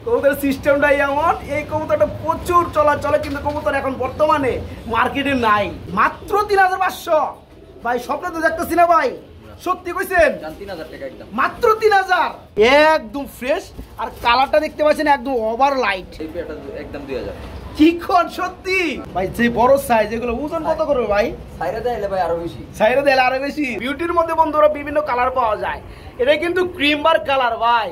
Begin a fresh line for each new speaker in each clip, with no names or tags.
কবুতরের সিস্টেমটাই এমন। এই কবুতরটা প্রচুর চলাচলে, কিন্তু কবুতর এখন বর্তমানে মার্কেটে নাই। মাত্র ৩৫০০ ভাই। স্বপ্ন তো দেখতেছি না ভাই, সত্যি কইছেন?
৩০০০ টাকা একদম,
মাত্র ৩০০০। একদম ফ্রেশ। আর কালারটা দেখতে পাচ্ছেন একদম ওভার লাইট।
এই পেয়ারটা একদম ২০০০।
কি কোন সত্যি ভাই? যে বড় সাইজ, এগুলো ওজন কত করবে ভাই?
সাইরা দেয় ভাই আরো বেশি,
সাইরা দেয় আরো বেশি। বিউটির মধ্যে বন্ধুরা বিভিন্ন কালার পাওয়া যায়। এটা কিন্তু ক্রিম বার কালার ভাই।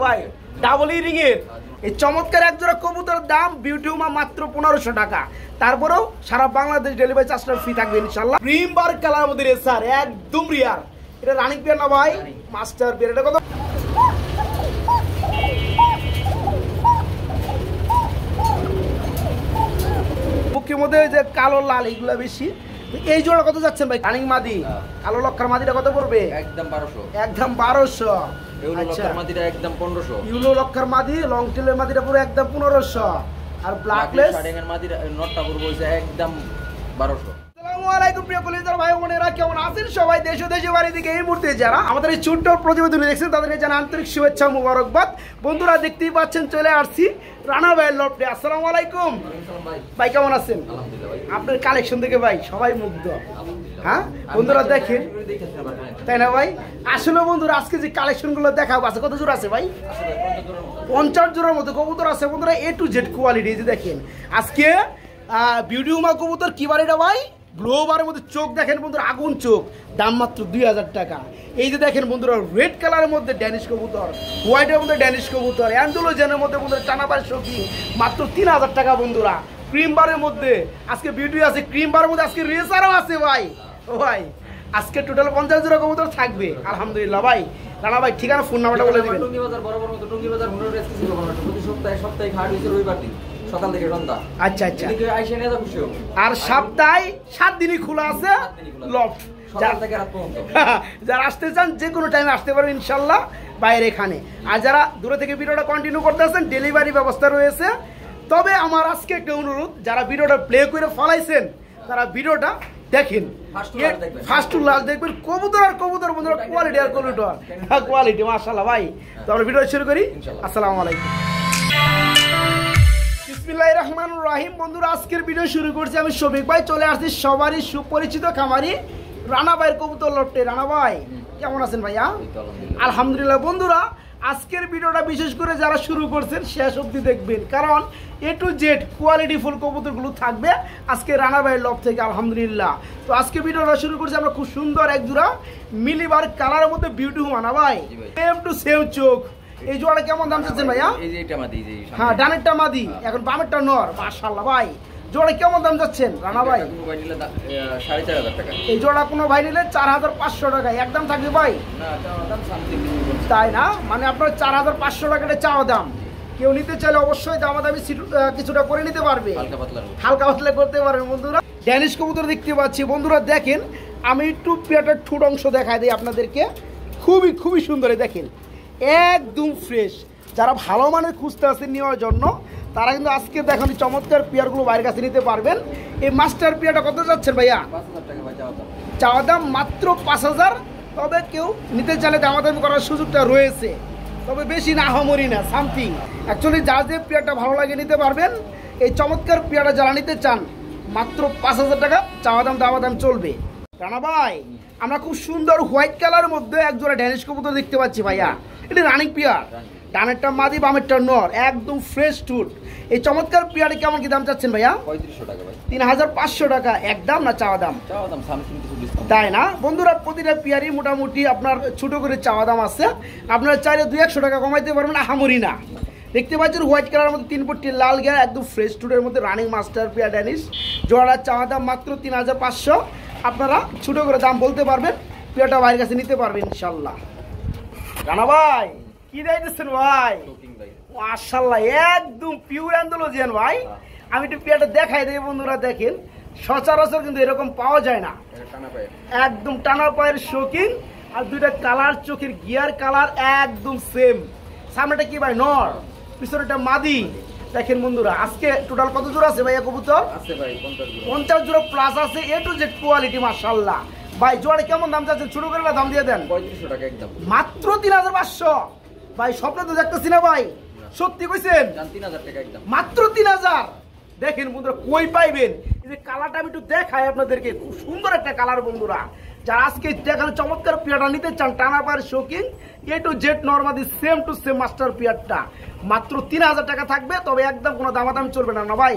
ভাই ডাবল ইরিং এর এই চমৎকার এক জোড়া কবুতরের দাম বিউটি হুমা মাত্র ১৫০০ টাকা। তারপরেও সারা বাংলাদেশ ডেলিভারি চার্জটা ফ্রি থাকবে ইনশাআল্লাহ। ক্রিম বার কালার মধ্যে স্যার একদম রিয়ার। এটা রানিং পেয়ার না ভাই? Master pair. এটা কত? মুখের মধ্যে যে কালো লাল এইগুলা বেশি। এই জোড়া কত যাচ্ছেন ভাই? রানিং মাদি কালো লক্ষার মাদিটা কত পড়বে?
একদম ১২০০।
একদম ১২০০।
ইউলো লক্ষার মাদিটা একদম ১৫০০।
ইউলো লক্ষার মাদি লং টেলের মাদিটা পুরো একদম ১৫০০। আর ব্ল্যাকলেস
শার্টিং এর মাদিটা নটটা পুরো হইছে একদম ১২০০।
আসসালামু আলাইকুম প্রিয় কলিজার ভাই বোনেরা, কেমন আছেন সবাই? দেশ ও দেশের বাইরে থেকে এই মুহূর্তে যারা আমাদের এই ছোট্ট প্রতিবেদন দেখছেন তাদেরকে জানাই আন্তরিক শুভেচ্ছা মুবারকবাদ। বন্ধুরা দেখতেই পাচ্ছেন চলে আসছি রানা ভাইয়ের লফটে। আসসালামু আলাইকুম ভাই, কেমন আছেন? আপনার কালেকশন দেখে ভাই সবাই মুগ্ধ। হ্যাঁ বন্ধুরা দেখেন, তাই না ভাই? আসলে বন্ধুরা আজকে যে কালেকশন গুলো দেখাবো আছে, কত জোড়া আছে ভাই? ৫০ জোড়ার মতো কবুতর আছে বন্ধুরা, A to Z কোয়ালিটি। যে দেখেন আজকে বিউটি হুমা কবুতর কি বাড়িটা ভাই? গ্লোবারের মধ্যে চোখ দেখেন বন্ধুরা, আগুন চোখ। দাম মাত্র ২০০০ টাকা। এই যে দেখেন বন্ধুরা রেড কালারের মধ্যে ড্যানিশ কবুতর, হোয়াইটের মধ্যে ড্যানিশ কবুতর, অ্যান্ডোলোজেনের মধ্যে বন্ধুরা টানাবার শৌকি মাত্র ৩০০০ টাকা বন্ধুরা। ক্রিম বারের মধ্যে আজকে বিউটি আছে, ক্রিম বারের মধ্যে আজকে রেসারও আছে ভাই। ও ভাই আজকে টোটাল ৫০ জোড়া কবুতর থাকবে আলহামদুলিল্লাহ। ভাই রানা ভাই ঠিকানা ফোন নাম্বারটা বলে দিবেন।
টুঙ্গি বাজার বরাবর মতো টুঙ্গি বাজার হুন্ডার এসকেসি দোকান, প্রতি সপ্তাহে হাট হইছে রবিবার দিন সকাল থেকে সন্ধ্যা।
আচ্ছা আচ্ছা।
এদিকে আইসা নিয়ে খুশি হবে।
আর সপ্তাহে ৭ দিনই খোলা আছে লফট।
সকাল থেকে রাত পর্যন্ত
যারা আসতে চান যে কোনো টাইমে আসতে পারেন ইনশাল্লাহ বাইরে এখানে। আর যারা দূরে থেকে ভিডিওটা কন্টিনিউ করতে আছেন ডেলিভারি ব্যবস্থা রয়েছে। তবে আমার আজকে একটা অনুরোধ, যারা ভিডিওটা প্লে করে ফলাইছেন তারা ভিডিওটা দেখেন, ফার্স্ট টু লাস্ট দেখবেন। কবুতর আর কবুতর বন্ধুরা কোয়ালিটি আর কোয়ালিটি মাশাআল্লাহ ভাই। তো আমরা ভিডিও শুরু করি। আসসালামু আলাইকুম। বিসমিল্লাহির রহমানির রহিম। বন্ধুরা আজকের ভিডিও শুরু করছি আমি শফিক ভাই। চলে আসছি সবারই সুপরিচিত খামারি রানা ভাইয়ের কবুতর লফটে। রানা ভাই কেমন আছেন ভাইয়া? আলহামদুলিল্লাহ। বন্ধুরা আজকের ভিডিওটা বিশেষ করে যারা শুরু করছেন শেষ অবধি দেখবেন, কারণ A to Z quality full কবুতরগুলো থাকবে আজকে রানা ভাইয়ের লফট থেকে আলহামদুলিল্লাহ। তো আজকে ভিডিওটা শুরু করছি আমরা খুব সুন্দর এক জোড়া মিলিবার কালারের মধ্যে বিউটি হুমা না ভাই, সেম টু সেম চোখ। এই জোড়াটা কেমন দাম চাচ্ছেন ভাইয়া?
এই যে এটা মাদি, এই যে
হ্যাঁ ডানেরটা মাদি, এখন বামেরটা নর। মাশাআল্লাহ ভাই জোড়া কেমন দাম যাচ্ছেন রানা ভাই?
৪৫০০ টাকা।
এই জোড়া কোনো ভাই নিলে ৪৫০০ টাকা একদম থাকবে ভাই, তাই না? মানে আপনার ৪৫০০ টাকাটা চাওয়া দাম। কেউ নিতে চাইলে অবশ্যই দামাদামি কিছুটা করে নিতে পারবে, হালকা পাতলা করতে পারবে বন্ধুরা। ড্যানিশ কবুতর দেখতে পাচ্ছি বন্ধুরা। দেখেন আমি একটু পেটার ঠুট অংশ দেখাই দিই আপনাদেরকে। খুবই খুবই সুন্দর দেখেন, একদম ফ্রেশ। যারা ভালো মানের খুঁজতে আসেন নেওয়ার জন্য তারা কিন্তু আজকে দেখেন চমৎকার পেয়ারগুলো বাইরের কাছে নিতে পারবেন। এই মাস্টার পেয়ারটা কত যাচ্ছেন ভাইয়া? চাওয়া দাম মাত্র ৫০০০। তবে কেউ নিতে চাইলে দামাদামি করার সুযোগটা রয়েছে, তবে বেশি না হামরি না, সামথিং। অ্যাকচুয়ালি যা যে পেয়ারটা ভালো লাগে নিতে পারবেন। এই চমৎকার পেয়ারটা যারা নিতে চান মাত্র ৫০০০ টাকা চাওয়া দাম, দামাদাম চলবে। রানা ভাই আমরা খুব সুন্দর হোয়াইট কালারের মধ্যে এক জোড়া ড্যানিশ কবুতর দেখতে পাচ্ছি ভাইয়া। এটি রানিং পেয়ার, ডানেরটা মাদি বামেরটা নর, একদম ফ্রেশ টুট। এই চমৎকার পেয়ারে কেমন কি দাম চাচ্ছেন ভাইয়া?
৩৫০০ টাকা ভাই।
৩৫০০ টাকা একদম না চাওয়া দাম?
চাওয়া দাম সামথিং কিছু ডিসকাউন্ট,
তাই না বন্ধুরা? প্রতিটা পেয়ারই মোটামুটি আপনার ছোট করে চাওয়া দাম আছে। আপনারা চাইলে ২-১০০ টাকা কমাইতে পারবেন, আহামরি না। দেখতে পাচ্ছেন হোয়াইট কালারের মধ্যে ৩ পট্টি লাল গিয়ার, একদম ফ্রেশ টুটের মধ্যে রানিং মাস্টার পেয়ার ড্যানিশ। জোড়ার চাওয়া দাম মাত্র ৩৫০০। আপনারা ছোট করে দাম বলতে পারবেন, পেয়ারটা বাইরের কাছে নিতে পারবেন ইনশাল্লাহ। রানা ভাই কি দেখতেছেন ভাই? মাশাআল্লাহ একদম পিওর অ্যান্ডোলজিয়ান ভাই। আমি একটু পেয়ারটা দেখাই দেই বন্ধুরা। দেখেন সচরাচর কিন্তু এরকম পাওয়া যায় না, একদম টানা পায়ের শৌখিন। আর দুইটা কালার, চোখের গিয়ার কালার একদম সেম। সামনেটা কি ভাই? নর, পিছনেটা মাদি। দেখেন বন্ধুরা আজকে টোটাল কত জোড়া আছে ভাইয়া কবুতর?
আছে ভাই
৫০ জোড়া প্লাস আছে। A to Z কোয়ালিটি মাশাআল্লাহ। ভাই জোড়া কেমন দাম চাচ্ছেন? ছোট করে দাম দিয়ে দেন।
৩৫০০ টাকা একদম,
মাত্র ৩৫০০ ভাই। স্বপ্ন তো দেখতেছি না ভাই, সত্যি কইছেন?
3000 টাকা একদম।
মাত্র 3000। দেখেন বন্ধুরা কই পাইবেন? এই যে কালারটা আমি একটু দেখাই আপনাদেরকে, খুব সুন্দর একটা কালার বন্ধুরা। যারা আজকে দেখানো চমৎকার পিয়ারটা নিতে চান, টানা পায়ের শৌখিন এ টু জেড নরমাদি সেম টু সেম মাস্টার পিয়ারটা মাত্র 3000 টাকা থাকবে। তবে একদম কোনো দামাদামি চলবে না ভাই,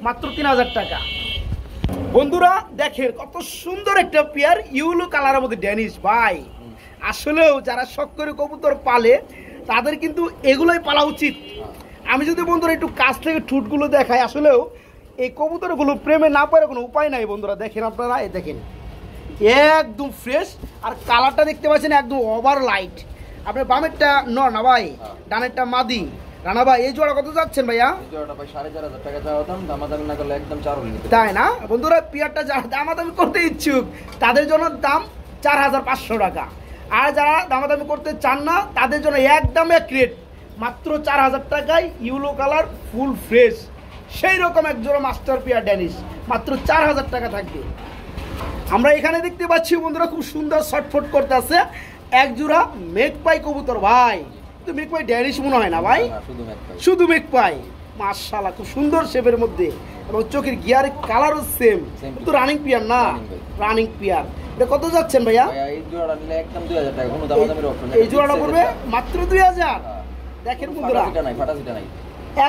মাত্র 3000 টাকা। বন্ধুরা দেখেন কত সুন্দর একটা পেয়ার, ইউলো কালারের মধ্যে ড্যানিশ ভাই। আসলেও যারা শখ করে কবুতর পালে তাদের কিন্তু এগুলোই পালা উচিত। আমি যদি বন্ধুরা একটু কাছ থেকে ঠুটগুলো দেখাই, আসলেও এই কবুতরগুলো প্রেমে না পারে কোনো উপায় নাই বন্ধুরা। দেখেন আপনারা, এই দেখেন একদম ফ্রেশ, আর কালারটা দেখতে পাচ্ছেন একদম ওভার লাইট। আপনার বামেরটা নর না ভাই, ডানেরটা মাদি। রানা ভাই এই জোড়া কত যাচ্ছেন ভাইয়া?
এই জোড়াটা ভাই 4500 টাকা চাওয়া দাম, দামাদামি না করলে একদম 4 হলে নিতে।
তাই না বন্ধুরা? পিয়ারটা যারা দামাদামি করতে ইচ্ছুক তাদের জন্য দাম 4500 টাকা, আর যারা দামাদামি করতে চান না তাদের জন্য একদম এক রেট, মাত্র 4000 টাকায় ইউলো কালার ফুল ফ্রেশ সেই রকম এক জোড়া মাস্টার পিয়ার ড্যানিশ মাত্র 4000 টাকা থাকবে। আমরা এখানে দেখতে পাচ্ছি বন্ধুরা খুব সুন্দর শর্টফট করতে আছে এক জোড়া মেঘপাই কবুতর ভাই। তো মেঘপাই ড্যানিশ মনে হয় না ভাই, শুধু মেঘপাই। মাশাআল্লাহ খুব সুন্দর শেপের মধ্যে, এবং চোখের গিয়ারের কালারও সেম। তো রানিং পিয়ার না, রানিং পিয়ার। এটা কত যাচ্ছেন ভাইয়া?
এই জোড়াটা নিলে একদম 2000 টাকা, কোনো দামাদামির অপশন নেই।
এই জোড়াটা পড়বে মাত্র 2000। দেখেন বন্ধুরা
ফাটাফিটা নাই,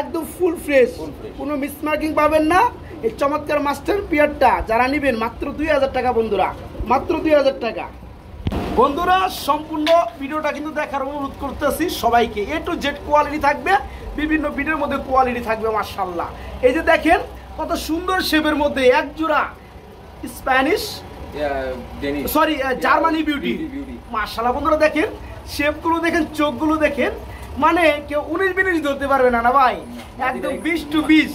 একদম ফুল ফ্রেশ, কোনো মিসমার্কিং পাবেন না। এই চমৎকার মাস্টার পিয়ারটা যারা নেবেন মাত্র 2000 টাকা বন্ধুরা, মাত্র 2000 টাকা। বন্ধুরা সম্পূর্ণ ভিডিওটা কিন্তু দেখার অনুরোধ করতেছি সবাইকে। এ টু জেড কোয়ালিটি থাকবে, বিভিন্ন ভিডিওর মধ্যে কোয়ালিটি থাকবে মাশাআল্লাহ। এই যে দেখেন কত সুন্দর শেপের মধ্যে এক জোড়া স্প্যানিশ সরি জার্মানি বিউটি মাশাআল্লাহ। বন্ধুরা দেখেন শেপগুলো দেখেন, চোখগুলো দেখেন, মানে কেউ 19-20 ধরতে পারবে না না ভাই, একদম 20 to 20।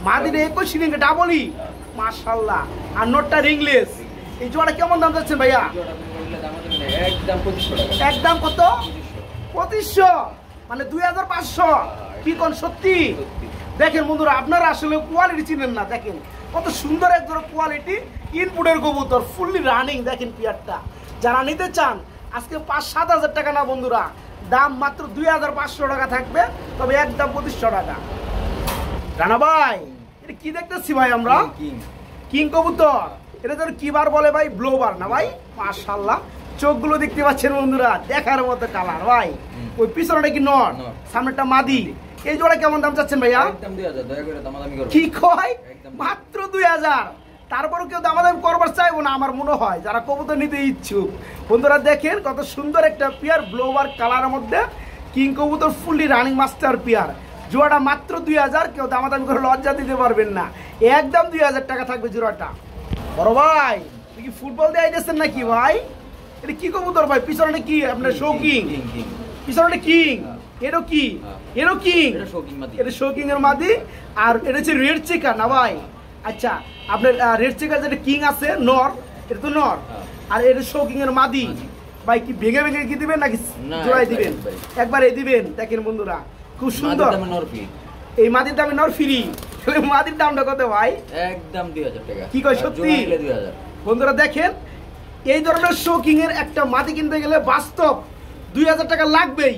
মাদির 21 রিং ডাবলই মাশাআল্লাহ, আর নোটটা রিংলেস। এই জোড়া কেমন দাম যাচ্ছেন ভাইয়া?
একদম 2500 টাকা।
একদম কত? 2500, মানে 2500। কি কোন সত্যি? দেখেন বন্ধুরা আপনারা আসলে কোয়ালিটি চিনেন না। দেখেন কত সুন্দর এক জোড়া কোয়ালিটি ইনপুটের কবুতর, ফুললি রানিং। দেখেন পিয়ারটা যারা নিতে চান আজকে 5-7 হাজার টাকা না বন্ধুরা, দাম মাত্র 2500 টাকা থাকবে। তবে একদম 2500 টাকা। রানা ভাই এটা কি দেখতেছি ভাই আমরা? কিং কবুতর। এটা তোর কি বার বলে ভাই? ব্লোবার না ভাই? মাশাআল্লাহ চোখগুলো দেখতে পাচ্ছেন বন্ধুরা, দেখার মতো কালার ভাই। ওই পিছনটা কি নর, সামনেটা মাদি। এই জোড়া কেমন দাম চাচ্ছেন ভাইয়া?
একদম 2000, দয়া করে দামাদামি করুন।
কি কয়? মাত্র 2000। তারপরও কেউ দামাদামি করবার চাইবো না আমার মনে হয়, যারা কবুতর নিতে ইচ্ছুক। বন্ধুরা দেখেন কত সুন্দর একটা পিয়ার, ব্লোবার কালারের মধ্যে কিং কবুতর, ফুললি রানিং মাস্টার পিয়ার। জোড়াটা মাত্র 2000, কেউ দামাদামি করে লজ্জা দিতে পারবেন না, একদম 2000 টাকা থাকবে জোড়াটা। বড় ভাই তুই কি ফুটবল দিয়ে আইতেছেন নাকি ভাই? এটা কি কবুতর ভাই? পিছনে কি আপনার শৌকিং? পিছনে কিং, এটা কি? এটা কিং, এটা শৌকিং এর মাদি। আর এটা হচ্ছে রেড চেকার না ভাই? আচ্ছা আপনার রেড চেকার যেটা কিং আছে নর, এটা তো নর, আর এটা শৌকিং এর মাদি। ভাই কি ভেঙে ভেঙে কি দিবেন নাকি জোড়াই দিবেন? একবারে দিবেন। দেখেন বন্ধুরা খুব সুন্দর। এই মাদির দামে নর ফ্রি। মাদির দামটা কত ভাই?
একদম 2000 টাকা।
কি কয় সত্যি?
2000।
বন্ধুরা দেখেন এই ধরনের শৌকিং এর একটা মাদি কিনতে গেলে বাস্তব 2000 টাকা লাগবেই,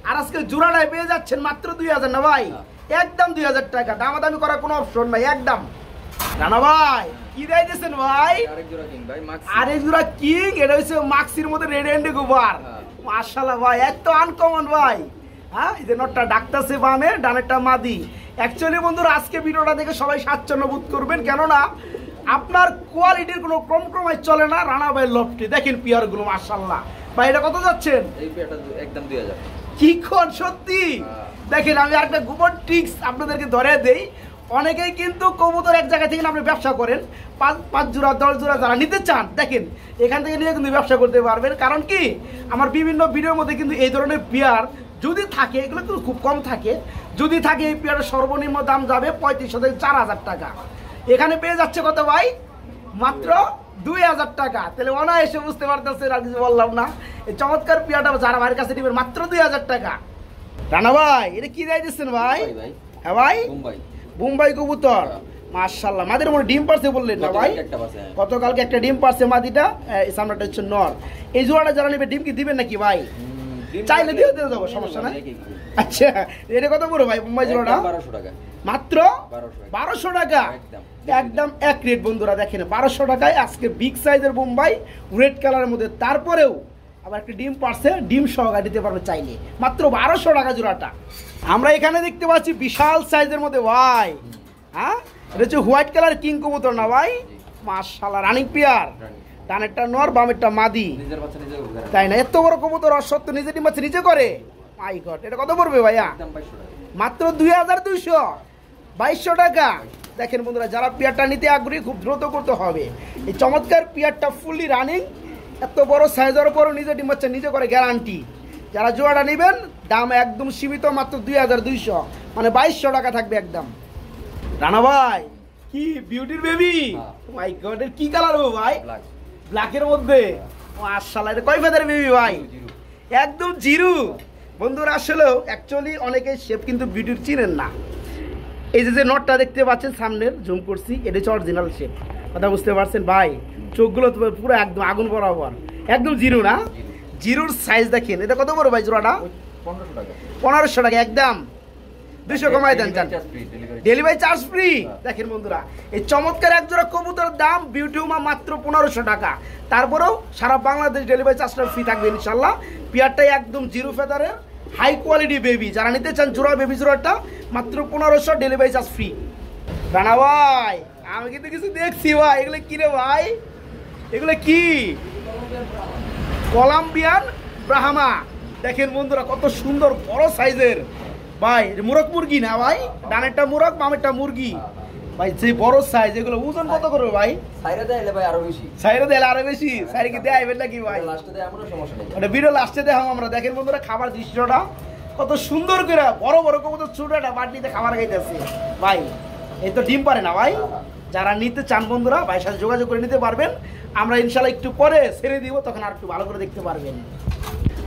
আর আজকে জোড়াটায় পেয়ে যাচ্ছেন মাত্র 2000 না ভাই? একদম 2000 টাকা, দামাদামি করার কোনো অপশন নাই একদম। রানা ভাই কি দিয়েছেন ভাই?
আরেক জোড়া কিং ভাই, মাক্সি।
আরেক জোড়া কিং, এটা হচ্ছে মাক্সির মধ্যে রেড এন্ড গোবার। মাশাআল্লাহ ভাই এত আনকমন ভাই। হ্যাঁ এই যে নটটা ডাকতেছে বামে, ডানেরটা মাদি। অ্যাকচুয়ালি বন্ধুরা আজকে ভিডিওটা দেখে সবাই স্বাচ্ছন্দ্য বোধ করবেন, কেননা আপনার কোয়ালিটির কোনো কম্প্রোমাইজ চলে না রানা ভাই লফটে। দেখেন পিয়ারগুলো মাশাআল্লাহ। ভাই এটা কত যাচ্ছেন?
এই পিয়ারটা একদম 2000।
কি কোন সত্যি? দেখেন আমি আরেকটা গোপন ট্রিক্স আপনাদেরকে ধরে দেই। অনেকেই কিন্তু কবুতর এক জায়গা থেকে আপনি ব্যবসা করেন, 5 জোড়া 10 জোড়া যারা নিতে চান, দেখেন এখান থেকে নিয়ে কিন্তু ব্যবসা করতে পারবেন। কারণ কি আমার বিভিন্ন ভিডিওর মধ্যে কিন্তু এই ধরনের পেয়ার যদি থাকে, এগুলো কিন্তু খুব কম থাকে, যদি থাকে এই পেয়ারের সর্বনিম্ন দাম যাবে 3500 থেকে 4000 টাকা। এখানে পেয়ে যাচ্ছে কত ভাই? মাত্র 2000 টাকা। তাহলে অনায়াসে বুঝতে পারতেছেন, আর কিছু বললাম না। এই চমৎকার পেয়ারটা যারা ভাইয়ের কাছে নেবেন মাত্র 2000 টাকা। রানা ভাই এটা কি দিয়ে দিচ্ছেন ভাই? হ্যাঁ ভাই বোম্বাই কবুতর মাশাআল্লাহ। মাদির মনে ডিম পারছে বললেন না ভাই? গতকালকে একটা ডিম পারছে মাদিটা, এই সামনেটা হচ্ছে নর। এই জোড়াটা যারা নেবে ডিম কি দিবেন নাকি ভাই? চাইলে দিয়ে দিতে যাবো, সমস্যা নাই। আচ্ছা এটা কত বড় ভাই বোম্বাই জোড়াটা?
1200 টাকা
মাত্র 1200 টাকা, একদম এক রেট বন্ধুরা। দেখেন 1200 টাকায় আজকে বিগ সাইজের বোম্বাই রেড কালারের মধ্যে, তারপরেও আবার একটা ডিম পারছে, ডিম সহকারে দিতে পারবে চাইলে, মাত্র 1200 টাকা জোড়াটা। আমরা এখানে দেখতে পাচ্ছি বিশাল সাইজের মধ্যে ভাই, হ্যাঁ এটা হচ্ছে হোয়াইট কালার কিং কবুতর না ভাই? মাশাআল্লাহ, রানিং পেয়ার, ডানেরটা নর বামেরটা মাদি,
নিজের বাচ্চা নিজে করে,
তাই না? এত বড় কবুতর অসত্য নিজে ডিম বাচ্চা নিজে করে, মাই গড। এটা কত পড়বে ভাইয়া?
একদম 2200 টাকা,
মাত্র 2200, 2200 টাকা। দেখেন বন্ধুরা, যারা পেয়ারটা নিতে আগ্রহী খুব দ্রুত করতে হবে। এই চমৎকার পেয়ারটা ফুললি রানিং, এত বড় সাইজের উপরও নিজে ডিম বাচ্চা নিজে করে গ্যারান্টি। যারা জোড়াটা নেবেন দাম একদম সীমিত, মাত্র 2200, মানে 2200 টাকা থাকবে একদম। রানা ভাই কি বিউটির বেবি, মাই গড, এর কি কালার হবে ভাই?
ব্ল্যাক,
ব্ল্যাকের মধ্যে, মাশাআল্লাহ। এটা কয় ফেদার বেবি ভাই? একদম জিরো। বন্ধুরা আসলেও অ্যাকচুয়ালি অনেকে শেপ কিন্তু বিউটির চিনেন না। এই যে নটটা দেখতে পাচ্ছেন সামনের, জুম করছি, এটা হচ্ছে অরিজিনাল শেপ, কথা বুঝতে পারছেন ভাই? চোখগুলো তো পুরো একদম আগুন বরাবর, একদম জিরো না? জিরোর সাইজ দেখেন। এটা কত বড় ভাই জোড়াটা?
1500 টাকা,
1500 টাকা, একদম 200 কমাই দেন চান, ডেলিভারি চার্জ ফ্রি। দেখেন বন্ধুরা, এই চমৎকার এক জোড়া কবুতরের দাম বিউটি উমা মাত্র 1500 টাকা, তারপরেও সারা বাংলাদেশ ডেলিভারি চার্জটা ফ্রি থাকবে ইনশাল্লাহ। পেয়ারটাই একদম জিরো ফেদারের হাই কোয়ালিটি বেবি, যারা নিতে চান জোড়া বেবি জোড়াটা মাত্র 1500, ডেলিভারি চার্জ ফ্রি। রানা ভাই আমি কিন্তু কিছু দেখছি ভাই, এগুলো কি রে ভাই? এগুলো কি? কলাম্বিয়ান ব্রাহ্মা। দেখেন বন্ধুরা কত সুন্দর বড় সাইজের ভাই, মুরগ মুরগি না ভাই? ডানেরটা মুরগ বামেরটা মুরগি ভাই, যে বড় সাইজ। এগুলো ওজন কত করবে ভাই?
সাইরা দেয় ভাই আরো বেশি,
সাইরে দেয় আরো বেশি। সাইরে কি দেয় নাকি ভাই?
লাস্টে দেয়, কোনো সমস্যা নেই,
ওটা ভিডিও লাস্টে দেখাম আমরা। দেখেন বন্ধুরা খাবার দৃশ্যটা কত সুন্দর করে, বড় বড় কবুতর ছোট একটা বাটিতে খাবার খাইতেছে ভাই। এই তো ডিম পারে না ভাই? যারা নিতে চান বন্ধুরা ভাইয়ের সাথে যোগাযোগ করে নিতে পারবেন। আমরা ইনশাল্লাহ একটু পরে ছেড়ে দিব, তখন আর একটু ভালো করে দেখতে পারবেন।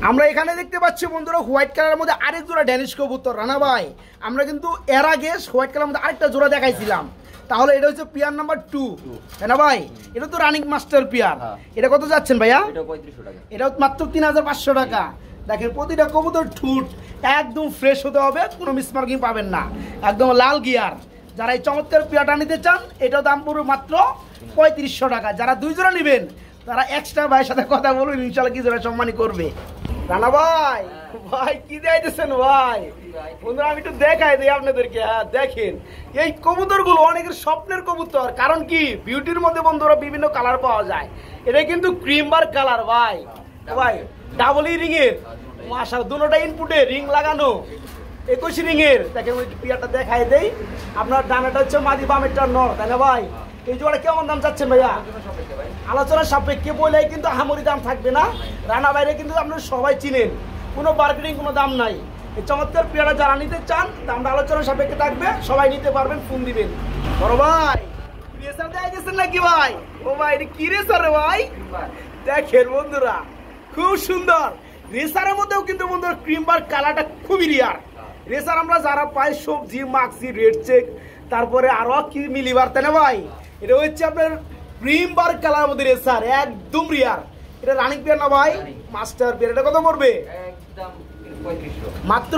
আমরা এখানে দেখতে পাচ্ছি বন্ধুরা হোয়াইট কালারের মধ্যে আরেক জোড়া ড্যানিশ কবুতর। রানা ভাই আমরা কিন্তু এর আগে হোয়াইট কালারের মধ্যে আরেকটা জোড়া দেখাইছিলাম, তাহলে এটা হচ্ছে পিয়ার নাম্বার 2, তাই না ভাই? এটা তো রানিং মাস্টার পিয়ার। এটা কত যাচ্ছেন ভাইয়া?
এটা 3500 টাকা,
এটা মাত্র 3500 টাকা। দেখেন প্রতিটা কবুতর ঠুট একদম ফ্রেশ হতে হবে, কোনো মিসমার্কিং পাবেন না, একদম লাল গিয়ার। যারা এই চমৎকার পেয়ারটা নিতে চান এটাও দাম পড়বে মাত্র 3500 টাকা। যারা 2 জোড়া নেবেন তারা এক্সট্রা ভাইয়ের সাথে কথা বলুন, ইনশাল্লাহ কি জোড়া সম্মানী করবে। রানা ভাই ভাই কি দেখাইতেছেন ভাই? বন্ধুরা আমি একটু দেখাই দিই আপনাদেরকে। হ্যাঁ দেখেন এই কবুতরগুলো অনেকের স্বপ্নের কবুতর, কারণ কি বিউটির মধ্যে বন্ধুরা বিভিন্ন কালার পাওয়া যায়। এটা কিন্তু ক্রিম বার কালার ভাই, ভাই ডাবল রিং এর, মাশাআল্লাহ দুটোটা ইনপুটে রিং লাগানো, 21 রিং এর। দেখেন ওই পিয়ারটা দেখাই দেই। আপনার ডানাটা হচ্ছে মাদি বামেরটা নর, তাই না ভাই? এই জোড়া কেমন দাম চাচ্ছেন ভাইয়া? আলোচনার সাপেক্ষে বলে কিন্তু আহামরি দাম থাকবে না। রানা বাইরে কিন্তু আপনারা সবাই চিনেন, কোনো বার্গেনিং কোনো দাম নাই। এই চমৎকার পেয়ারা যারা নিতে চান দামটা আলোচনার সাপেক্ষে থাকবে, সবাই নিতে পারবেন, ফোন দিবেন। বড় ভাই রেসার দেয়া গেছেন নাকি ভাই? ও ভাই এটা কি রেসার রে ভাই? দেখেন বন্ধুরা খুব সুন্দর। রেসারের মধ্যেও কিন্তু বন্ধুরা ক্রিম বার কালারটা খুবই রিয়ার। রেসার আমরা যারা পাই সবজি মাক্সি রেড চেক, তারপরে আরো কি মিলিবার, তাই না ভাই? এটা হচ্ছে আপনার ক্রিম বার কালার মধ্যে রেসার, একদম রিয়ার। এটা রানিং পেয়ার না ভাই? Master pair. এটা কত পড়বে?
একদম 3500,
মাত্র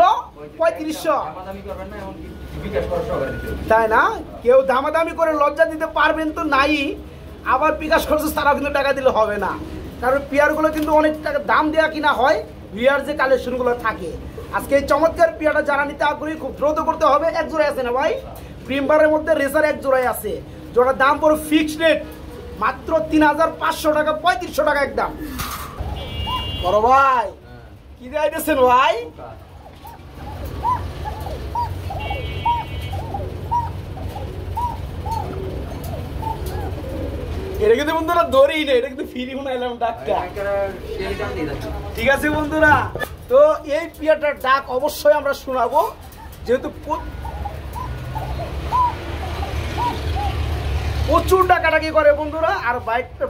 3500,
দামাদামি করবেন না, এমন কি বিকাশ করা সহকারে দিতে হবে,
তাই না? কেউ দামাদামি করে লজ্জা দিতে পারবেন তো নাই, আবার বিকাশ খরচ তারা কিন্তু টাকা দিলে হবে না, কারণ পেয়ারগুলো কিন্তু অনেক টাকা দাম দেওয়া কিনা হয়, রিয়ার যে কালেকশনগুলো থাকে। আজকে এই চমৎকার পেয়ারটা যারা নিতে আগ্রহী খুব দ্রুত করতে হবে। এক জোড়ায় আছে না ভাই? প্রিমবারের মধ্যে রেসার এক জোড়ায় আছে, যেটার দাম পড়ে ফিক্সড রেট মাত্র 3500 টাকা, 3500 টাকা একদম। বড় ভাই কি দেখাইতেছেন ভাই? এটা কিন্তু বন্ধুরা দড়ি নেই, এটা কিন্তু ফ্রি মনে এলাম ডাকটা। ঠিক আছে বন্ধুরা, তো এই পিয়াটার ডাক অবশ্যই আমরা শোনাবো, যেহেতু প্রচুর ডাকাডাকি করে বন্ধুরা। আর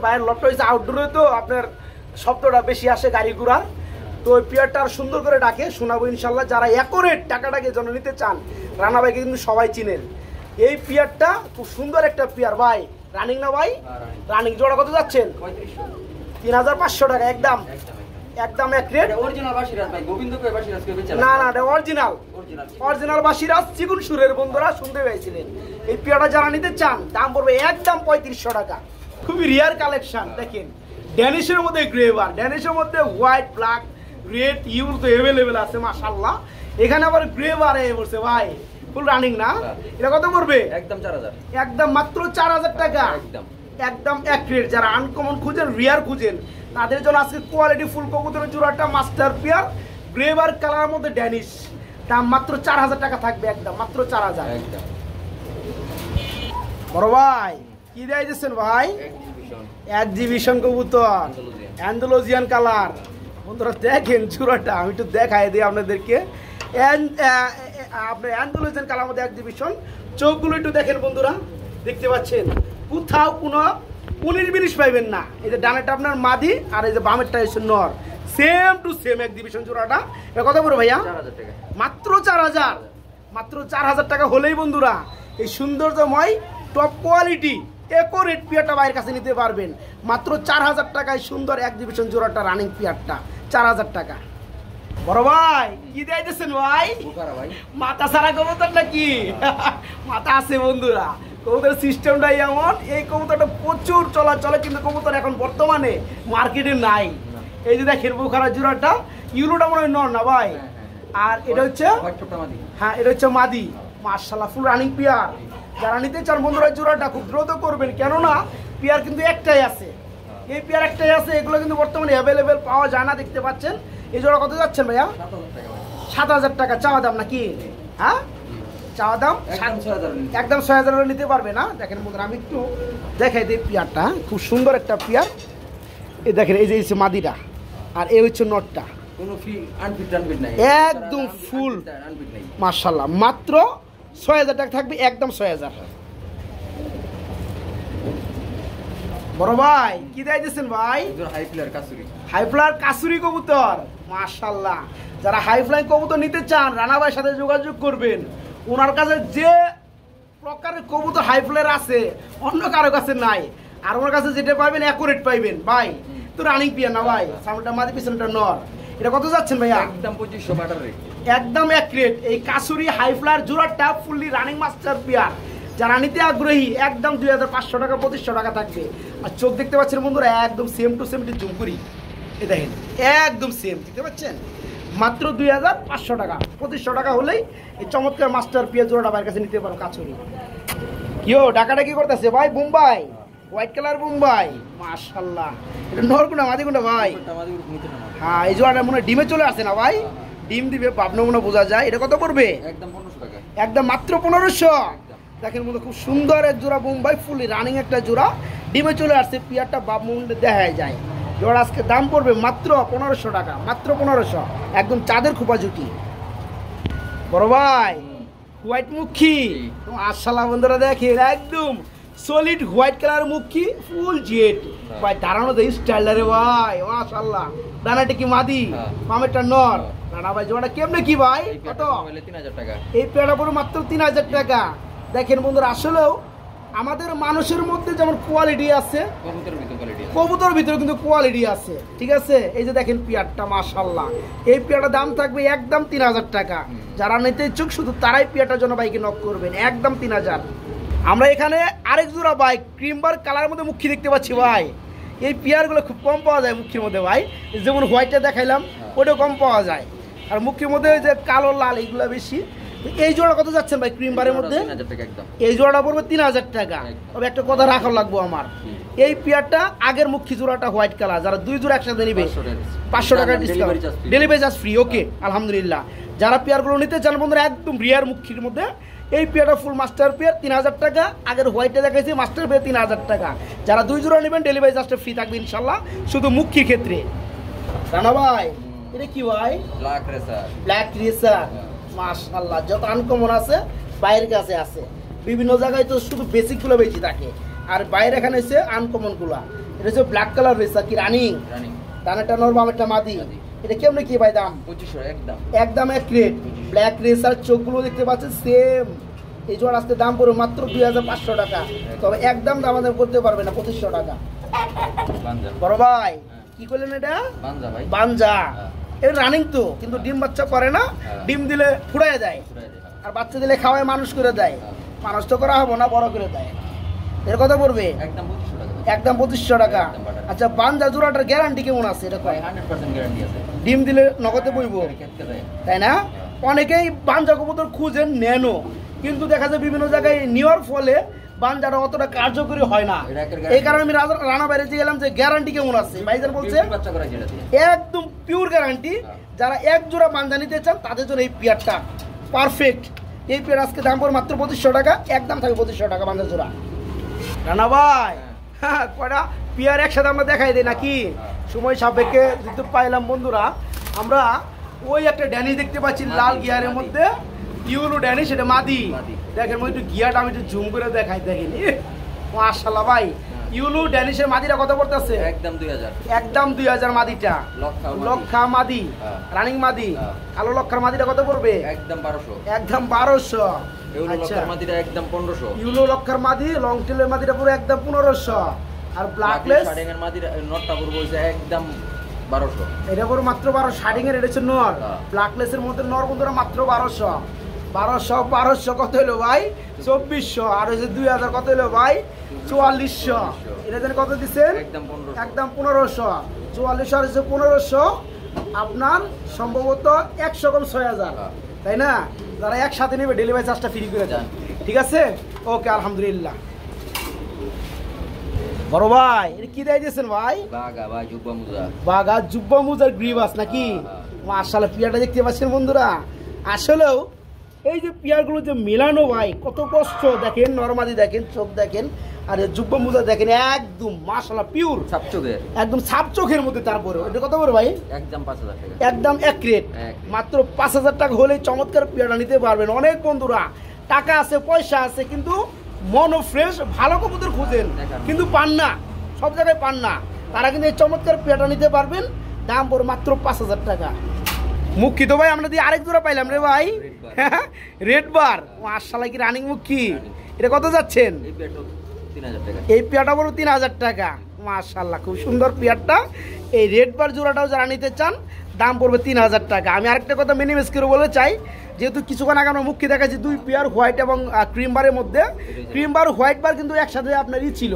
বাইরের লটটা হয়েছে আউটডোরে, তো আপনার শব্দটা বেশি আসে গাড়ি ঘোড়ার, তো ওই পিয়ারটা আর সুন্দর করে ডাকে শোনাবো ইনশাল্লাহ। যারা অ্যাকোরেট টাকাটাকে জন্য নিতে চান, রানা ভাইকে কিন্তু সবাই চিনেন। এই পিয়ারটা খুব সুন্দর একটা পিয়ার ভাই, রানিং না ভাই? রানিং। জোড়া কত যাচ্ছেন? 3500 টাকা একদম। একদম এক রেট।
অরিজিনাল বাসিরাজ ভাই, গোবিন্দ কই বাসিরাজ কই বেচা?
না না, এটা অরিজিনাল অরিজিনাল বাসিরাজ চিকুন সুরের বন্ধুরা শুনতে পেয়েছিলেন। এই পেয়ারটা যারা নিতে চান দাম পড়বে একদম 3500 টাকা। খুবই রিয়ার কালেকশন। দেখেন ড্যানিশের মধ্যে গ্রেভার, ড্যানিশের মধ্যে হোয়াইট, ব্ল্যাক, রেড, ইউল তো অ্যাভেলেবেল আছে মাশাআল্লাহ। এখানে আবার গ্রেভার এ বলছে ভাই, ফুল রানিং না? এটা কত পড়বে?
একদম 4000,
একদম মাত্র 4000 টাকা।
একদম
একদম এক রেট। যারা আনকমন খুঁজেন, রিয়ার খুঁজেন, তাদের জন্য আজকে কোয়ালিটি ফুল কবুতরের জোড়াটা মাস্টার পেয়ার গ্রেভার কালারের মধ্যে ড্যানিশ, দাম মাত্র 4000 টাকা থাকবে। একদম মাত্র 4000।
একদম
বড় ভাই কি দেয় দিচ্ছেন ভাই? এক্সিবিশন কবুতর, অ্যান্ডালুজিয়ান কালার। বন্ধুরা দেখেন জোড়াটা, আমি একটু দেখাই দিই আপনাদেরকে। আপনার অ্যান্ডালুজিয়ান কালার মধ্যে এক্সিবিশন। চোখগুলো একটু দেখেন বন্ধুরা, দেখতে পাচ্ছেন কোথাও কোনো 19-20 পাইবেন না। এই যে ডানেরটা আপনার মাদি আর এই যে বামেরটা হচ্ছে নর, সেম টু সেম এক্সিবিশন জোড়াটা। এটা কত করে ভাইয়া?
4000 টাকা।
মাত্র 4000। মাত্র 4000 টাকা হলেই বন্ধুরা এই সৌন্দর্যময় টপ কোয়ালিটি একোরেট পেয়ারটা বাইরের কাছে নিতে পারবেন। মাত্র 4000 টাকায় সুন্দর এক্সিবিশন জোড়াটা রানিং পেয়ারটা 4000 টাকা। বড় ভাই কি দিয়েছেন ভাই?
বুখারা ভাই,
মাথা সারা কবুতর নাকি? মাথা আছে বন্ধুরা, কবুতরের সিস্টেমটাই এমন। এই কবুতরটা প্রচুর চলাচলে, কিন্তু কবুতর এখন বর্তমানে মার্কেটে নাই। এই যে দেখেন বুখারা জোড়াটা, ইউরোটা মনে হয় নর না ভাই? আর এটা হচ্ছে হ্যাঁ, এটা হচ্ছে মাদি। মাশাআল্লাহ ফুল রানিং পেয়ার। যারা নিতে চান বন্ধুরা জোড়াটা খুব দ্রুত করবেন, কেননা পেয়ার কিন্তু একটাই আছে। এই পেয়ার একটাই আছে, এগুলো কিন্তু বর্তমানে অ্যাভেলেবেল পাওয়া যায় না। দেখতে পাচ্ছেন এই জোড়া কত যাচ্ছেন ভাইয়া? 7000 টাকা চাওয়া দাম নাকি? হ্যাঁ চাওয়া দাম একদম 6000 নিতে পারবে না। দেখেন বন্ধুরা আমি একটু দেখাই দিই পেয়ারটা, খুব সুন্দর একটা পেয়ার। এই দেখেন এই যে মাদিটা আর এই হচ্ছে নটটা,
কোনো ফি আনফিট টানফিট নাই,
একদম ফুল
আনফিট নাই।
মাশাআল্লাহ মাত্র 6000 টাকা থাকবে, একদম 6000। বড় ভাই কি দিয়েছেন ভাই?
High player Kasuri,
high flyer Kasuri কবুতর মাশাআল্লাহ। যারা হাই ফ্লাই কবুতর নিতে চান রানা ভাইয়ের সাথে যোগাযোগ করবেন। ওনার কাছে যে প্রকারের কবুতর হাই ফ্লায়ার আছে অন্য কারো কাছে নাই। আর ওনার কাছে যেটা পাইবেন অ্যাকুরেট পাইবেন ভাই। তো রানিং পিয়ার না ভাই, সামনেটা মাদি পিছনটা নর। এটা কত যাচ্ছেন ভাইয়া?
একদম 2500 বাটার রেট,
একদম অ্যাকুরেট। এই কাসুরি হাই ফ্লায়ার জোড়াটা ফুললি রানিং মাস্টার পিয়ার। যারা নিতে আগ্রহী একদম 2500 টাকা 2500 টাকা থাকবে। আর চোখ দেখতে পাচ্ছেন বন্ধুরা একদম সেম টু সেম জুম করি, এই দেখেন একদম সেম দেখতে পাচ্ছেন। মাত্র 2500 টাকা 2500 টাকা হলেই এই চমৎকার মাস্টার পিয়ার জোড়াটা বাইরের কাছে নিতে পারো। কাছুরি কিও ডাকাটা কি করতেছে ভাই? বোম্বাই হোয়াইট কালার বোম্বাই মাশাআল্লাহ। এটা নরকুনা মাদিকুনা ভাই? হ্যাঁ এই জোড়াটা মনে হয় ডিমে চলে আসছে না ভাই? ডিম দিবে ভাবনা মনে বোঝা যায়। এটা কত পড়বে?
একদম 1500 টাকা,
একদম মাত্র 1500। দেখেন মধ্যে খুব সুন্দর এক জোড়া বোম্বাই ফুলি রানিং একটা জোড়া, ডিমে চলে আসছে। পিয়ারটা বাপ মুন্ডে দেখা যায়। জোড়া আজকে দাম পড়বে মাত্র 1500 টাকা, মাত্র 1500। একদম চাঁদের খোপা জুটি। বড় ভাই হোয়াইট মুখী মাশাআল্লাহ বন্ধুরা দেখেন একদম সলিড হোয়াইট কালার মুখী ফুল জেড ভাই। দাঁড়ানো দেই স্টাইলার রে ভাই মাশাআল্লাহ। ডানাটা কি মাদি, বামেরটা নর। রানা ভাই জোড়াটা কেমনে কি ভাই? কত?
3000 টাকা।
এই পেয়ারটা পড়বে মাত্র 3000 টাকা। দেখেন বন্ধুরা আসলেও আমাদের মানুষের মধ্যে যেমন কোয়ালিটি আছে, কবুতর ভিতরে কিন্তু কোয়ালিটি আছে, ঠিক আছে? এই যে দেখেন পেয়ারটা মাশাআল্লাহ। এই পেয়ারটার দাম থাকবে একদম 3000 টাকা। যারা নিতে ইচ্ছুক শুধু তারাই পেয়ারটার জন্য বাইকে নক করবেন, একদম 3000। আমরা এখানে আরেক জোড়া বাইক ক্রিমবার কালার মধ্যে মুখী দেখতে পাচ্ছি ভাই। এই পেয়ারগুলো খুব কম পাওয়া যায় মুখীর মধ্যে ভাই। যেমন হোয়াইটটা দেখাইলাম ওটাও কম পাওয়া যায়, আর মুখীর মধ্যে যে কালো লাল এইগুলো বেশি। এই জোড়া কত যাচ্ছেন ভাই ক্রিমবারের মধ্যে? এই জোড়াটা পড়বে 3000 টাকা। তবে একটা কথা রাখার লাগবো আমার, এই পেয়ারটা আগের মুখী জোড়াটা হোয়াইট কালার, যারা দুই জোড়া একসাথে নিবে 500 টাকা ডিসকাউন্ট, ডেলিভারি চার্জ ফ্রি। ওকে আলহামদুলিল্লাহ। যারা পেয়ারগুলো নিতে চান বন্ধুরা একদম রিয়ার মুখীর মধ্যে এই পেয়ারটা ফুল মাস্টার পেয়ার 3000 টাকা। আগের হোয়াইটটা দেখাইছি মাস্টার পেয়ার 3000 টাকা। যারা দুই জোড়া নেবেন ডেলিভারি চার্জটা ফ্রি থাকবে ইনশাল্লাহ, শুধু মুখীর ক্ষেত্রে। রানা ভাই এটা কি ভাই? ব্ল্যাক রেসার মাশাআল্লাহ। যত আনকমন আছে বাইরের কাছে আছে, বিভিন্ন জায়গায় তো শুধু বেসিক গুলো বেশি থাকে, আর বাইরে এখানে এসে আনকমন গুলা। এটা হচ্ছে ব্ল্যাক কালার রেসার কি রানিং, ডানাটা নর বামেরটা মাদি। এটা কেমনে কি ভাই দাম?
2500 একদম,
একদম এক রেট। ব্ল্যাক রেসার চোখগুলো দেখতে পাচ্ছেন সেম। এই জোড়া আজকে দাম পড়বে মাত্র 2500 টাকা। তবে একদম দাম আমাদের করতে পারবে না 2500 টাকা। বড় ভাই কি কি করলেন এটা?
বানজা ভাই।
বানজা। এর রানিং তো, কিন্তু ডিম বাচ্চা করে না, ডিম দিলে ফুড়ায় দেয়, আর বাচ্চা দিলে খাওয়ায় মানুষ করে দেয়। মানুষ তো করা হবো না, বড় করে দেয়। এর কথা পড়বে একদম 2500 টাকা। আচ্ছা, বানজা জোড়াটার গ্যারান্টি কেমন আছে? এটা
100% গ্যারান্টি আছে।
ডিম দিলে নগদে বইব, তাই না? অনেকেই বানজা কবুতর খুঁজেন নেনো, কিন্তু দেখা যায় বিভিন্ন জায়গায় নেওয়ার ফলে বানজাটা অতটা কার্যকরী হয় না। এই কারণে আমি রানা বাইরে গেলাম যে গ্যারান্টি কেমন আছে। ভাইজান বলছে একদম পিওর গ্যারান্টি। যারা এক জোড়া বানজা নিতে চান তাদের জন্য এই পেয়ারটা পারফেক্ট। এই পেয়ার আজকে দাম পড়ে মাত্র 2500 টাকা, একদম থাকবে 2500 টাকা বানজা জোড়া। রানা ভাই, হ্যাঁ, কয়টা পেয়ার একসাথে আমরা দেখাই দিই নাকি? সময় সাপেক্ষে যেহেতু পাইলাম বন্ধুরা, আমরা ওই একটা ড্যানিশ দেখতে পাচ্ছি লাল গিয়ারের মধ্যে, ইউলো ড্যানিশ, এটা মাদি। দেখেন মই একটু গিয়ারটা আমি একটু জুম করে দেখাই, দেখেন মাশাআল্লাহ ভাই। ইউলো ড্যানিশের মাদিটা কত পড়তেছে?
একদম 2000।
একদম 2000 মাদিটা, লক্ষা মাদি, রানিং মাদি। কালো লক্ষার মাদিটা কত পড়বে?
একদম 1200।
একদম 1200।
ইউলো লক্ষার মাদিটা একদম 1500।
ইউলো লক্ষার মাদি, লং টেলের মাদিটা পুরো একদম 1500। আর ব্ল্যাকলেস
শার্টিং এর মাদিটা নটটা পুরো বলছে একদম 1200।
এটা পুরো মাত্র 1200। শার্টিং এর এটা হচ্ছে নর, ব্ল্যাকলেসের মধ্যে নর বন্ধুরা মাত্র 1200। 1200 কত হলো ভাই? 2400। আর হচ্ছে 2000 কত হলো ভাই? 4400। এটা জানি কত দিচ্ছেন? একদম 1500। 4400 আর হচ্ছে 1500, আপনার সম্ভবত 100 কম 6000, তাই না? যারা একসাথে নেবে ডেলিভারি চার্জটা ফ্রি করে দেন, ঠিক আছে? ওকে, আলহামদুলিল্লাহ। বড় ভাই, এটা কি দেয় দিয়েছেন ভাই?
বাগা ভাই, জুব্বা মুজা।
বাগা জুব্বা মুজার গ্রিবাস নাকি? মাশাআল্লাহ, পিয়ারটা দেখতে পাচ্ছেন বন্ধুরা। আসলেও এই যে পিয়ারগুলো যে মেলানো ভাই, কত কষ্ট। দেখেন নরমাদি, দেখেন চোখ দেখেন, আর জুব্বা মুজা দেখেন, একদম মাশাআল্লাহ পিওর
সাপ চোখের,
একদম সাপ চোখের মধ্যে। তারপরে এটা কত করে ভাই?
একদম 5000 টাকা,
একদম এক রেট। মাত্র 5000 টাকা হলেই চমৎকার পিয়ারটা নিতে পারবেন। অনেক বন্ধুরা টাকা আছে, পয়সা আছে, কিন্তু মনও ফ্রেশ, ভালো কবুতর খুঁজেন কিন্তু পান না, সব জায়গায় পান না। তারা কিন্তু এই চমৎকার পেয়ারটা নিতে পারবেন। দাম পড়ে মাত্র 5000 টাকা। মুখী তো ভাই আমরা দিয়ে আরেক জোড়া পাইলাম রে ভাই, রেড বার। মাশাআল্লাহ, কি রানিং মুখী। এটা কত যাচ্ছেন? এই পেয়ারটা বড় 3000 টাকা। মাশাআল্লাহ, খুব সুন্দর পেয়ারটা। এই রেড বার জোড়াটাও যারা নিতে চান দাম পড়বে 3000 টাকা। আমি আরেকটা কথা মিনিমাইজ করে বলে চাই, যেহেতু কিছুক্ষণ আগে আমরা মুখী দেখাচ্ছি দুই পেয়ার হোয়াইট এবং ক্রিম বারের মধ্যে। ক্রিম বার হোয়াইট বার কিন্তু একসাথে আপনার ছিল,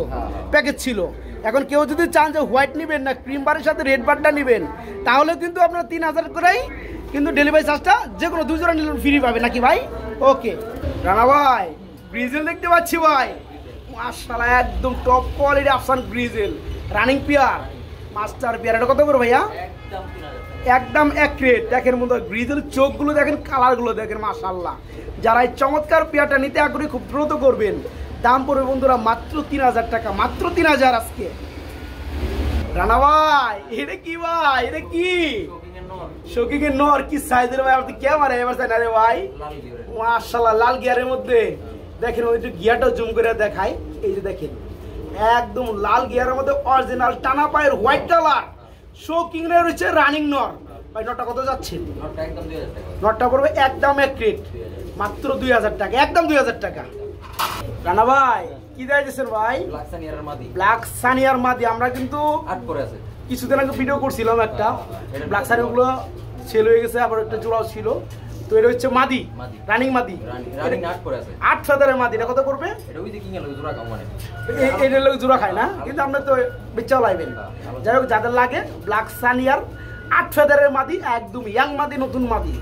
প্যাকেজ ছিল। এখন কেউ যদি চান যে হোয়াইট নেবেন না ক্রিম বারের সাথে রেড বারটা নেবেন, তাহলে কিন্তু আপনার 3000 করেই কিন্তু ডেলিভারি চার্জটা যে কোনো 2 জোড়া নিলে ফ্রি পাবে নাকি ভাই? ওকে রানা ভাই, গ্রিজেল দেখতে পাচ্ছি ভাই, মাশাআল্লাহ একদম টপ কোয়ালিটি আফসান গ্রিজেল রানিং পেয়ার, মাস্টার পেয়ার। এটা কত করে ভাইয়া? একদম এক রেট। দেখেন বন্ধু, গ্রিজেল চোখগুলো দেখেন, কালারগুলো দেখেন, মাশাআল্লাহ। যারা এই চমৎকার পেয়ারটা নিতে আগ্রহী খুব দ্রুত করবেন। দাম পড়বে বন্ধুরা মাত্র 3000 টাকা, মাত্র 3000 আজকে। রানা ভাই, এটা কি ভাই? এটা কি শোকিং এর নর? কি সাইজের ভাই? আপনি কে মারে এবার চাই না রে ভাই? মাশাআল্লাহ, লাল গিয়ারের মধ্যে। দেখেন ওই যে গিয়ারটা জুম করে দেখাই, এই যে দেখেন একদম লাল গিয়ারের মধ্যে অরিজিনাল টানা পায়ের হোয়াইট কালার শোকিং এর হচ্ছে রানিং নর। ভাই নটটা কত যাচ্ছে? নটটা পড়বে একদম এক রেট, মাত্র 2000 টাকা, একদম 2000 টাকা। রানা ভাই, কি দিয়েছেন ভাই? ব্ল্যাক সানিয়ার মাদি। আমরা কিন্তু কিছুদিন আগে ভিডিও করছিলাম একটা, ব্ল্যাক সানিয়ার গুলো সেল হয়ে গেছে, আবার একটা জোড়াও ছিল। তো এটা হচ্ছে মাদি, রানিং মাদি, 8 ফেদারের মাদি। এটা কত করবে? এটা লোক জোড়া খায় না, কিন্তু আমরা তো বেচাও লাইবেন। যাই হোক, যাদের লাগে ব্ল্যাক সানিয়ার 8 ফেদারের মাদি, একদম ইয়াং মাদি, নতুন মাদি,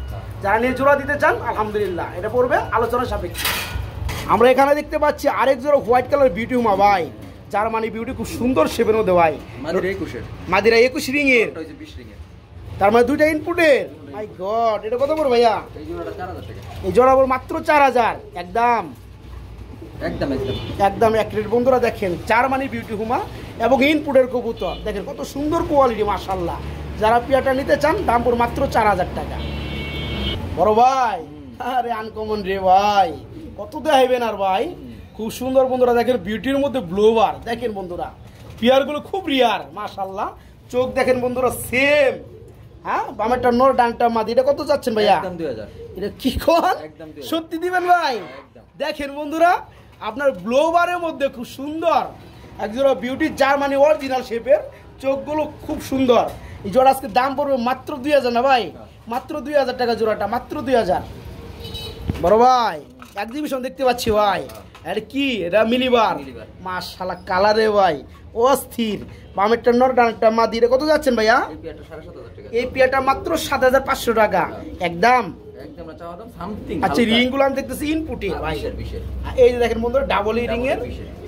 যারা নিয়ে জোড়া দিতে চান আলহামদুলিল্লাহ এটা পড়বে আলোচনা সাপেক্ষে। আমরা এখানে দেখতে পাচ্ছি আরেক জোড়া হোয়াইট কালার বিউটি হুমা ভাই, যার মানে বিউটি খুব সুন্দর শেপের মধ্যে ভাই। মাদিরা 21 রিং এর, তার মানে দুইটা ইনপুটের। মাই গড, এটা কত করে ভাইয়া? এই জোড়া মাত্র 4000। একদম একদম এক রেট বন্ধুরা। দেখেন জার্মানি বিউটি হুমা এবং ইনপুটের কবুতর, দেখেন কত সুন্দর কোয়ালিটি, মাশাআল্লাহ। যারা পিয়াটা নিতে চান দাম পড়বে মাত্র 4000 টাকা। বড় ভাই, আরে আনকমন রে ভাই, কত দেখাইবেন আর ভাই। খুব সুন্দর বন্ধুরা, দেখেন বিউটির মধ্যে ব্লোবার। দেখেন বন্ধুরা, পিয়ারগুলো খুব রিয়ার, মাশাআল্লাহ। চোখ দেখেন বন্ধুরা সেম, হ্যাঁ। বামেরটা নর, ডানটা মাদি। এটা কত যাচ্ছেন ভাইয়া? এটা কি কোন সত্যি দিবেন ভাই? দেখেন বন্ধুরা, আপনার ব্লোবারের মধ্যে খুব সুন্দর একজোড়া বিউটি জার্মানি অরিজিনাল শেপের চোখগুলো খুব সুন্দর। এই জোড়া আজকে দাম পড়বে মাত্র 2000 না ভাই, মাত্র 2000 টাকা জোড়াটা, মাত্র 2000। বড় ভাই এক্সিবিশন দেখতে পাচ্ছি ভাই, আরে কি এটা মিলিবার, মাশাআল্লাহ কালারে ভাই অস্থির। বামেরটা নর ডানটা মাদি। কত যাচ্ছেন ভাইয়া? এই পেয়ারটা মাত্র 7500 টাকা একদম। আচ্ছা রিং গুলো আমি দেখতেছি ইনপুটে ভাই। এই যে দেখেন বন্ধুরা ডাবল রিং এর,